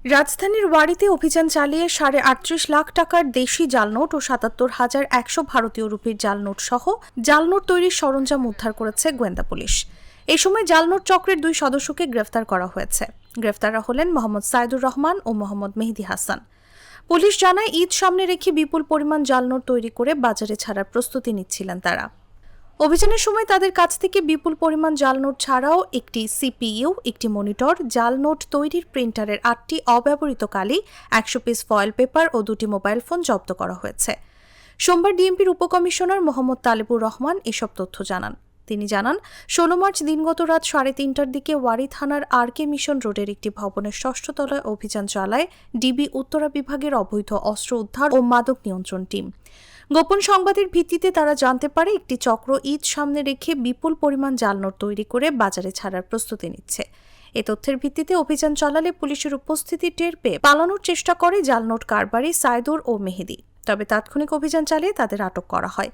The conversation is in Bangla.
রাজধানীর ওয়ারিতে অভিযান চালিয়ে ৩৮.৫ লাখ টাকার দেশি জালনোট ও ৭৭,১০০ ভারতীয় রুপির জালনোট সহ জালনোট তৈরির সরঞ্জাম উদ্ধার করেছে গোয়েন্দা পুলিশ। এই সময় জালনোট চক্রের ২ সদস্যকে গ্রেফতার করা হয়েছে। গ্রেফতাররা হলেন মোহাম্মদ সাইদুর রহমান ও মোহাম্মদ মেহেদী হাসান। পুলিশ জানায়, ঈদ সামনে রেখে বিপুল পরিমাণ জালনোট তৈরি করে বাজারে ছাড়ার প্রস্তুতি নিচ্ছিলেন তারা। অভিযানের সময় তাদের কাছ থেকে বিপুল পরিমাণ জালনোট ছাড়াও একটি সিপিইউ, একটি মনিটর, জালনোট তৈরির প্রিন্টারের ৮টি অব্যবহৃত কালি, ১০০ পিস ফয়েল পেপার ও ২টি মোবাইল ফোন জব্দ করা হয়েছে। সোমবার ডিএমপির উপকমিশনার মোহাম্মদ তালেবুর রহমান এসব তথ্য জানান। তিনি জানান, ১৬ মার্চ দিনগত রাত ৩:৩০টার দিকে ওয়ারী থানার আরকে মিশন রোডের একটি ভবনের ৬ষ্ঠ তলায় অভিযান চালায় ডিবি উত্তরা বিভাগের অবৈধ অস্ত্র উদ্ধার ও মাদক নিয়ন্ত্রণ টিম। গোপন সংবাদের ভিত্তিতে তারা জানতে পারে একটি চক্র ঈদ সামনে রেখে বিপুল পরিমাণ জালনোট তৈরি করে বাজারে ছাড়ার প্রস্তুতি নিচ্ছে। এ তথ্যের ভিত্তিতে অভিযান চালালে পুলিশের উপস্থিতি টের পেয়ে পালানোর চেষ্টা করে জালনোট কারবারি সাইদুর ও মেহেদী। তবে তাৎক্ষণিক অভিযান চালিয়ে তাদের আটক করা হয়।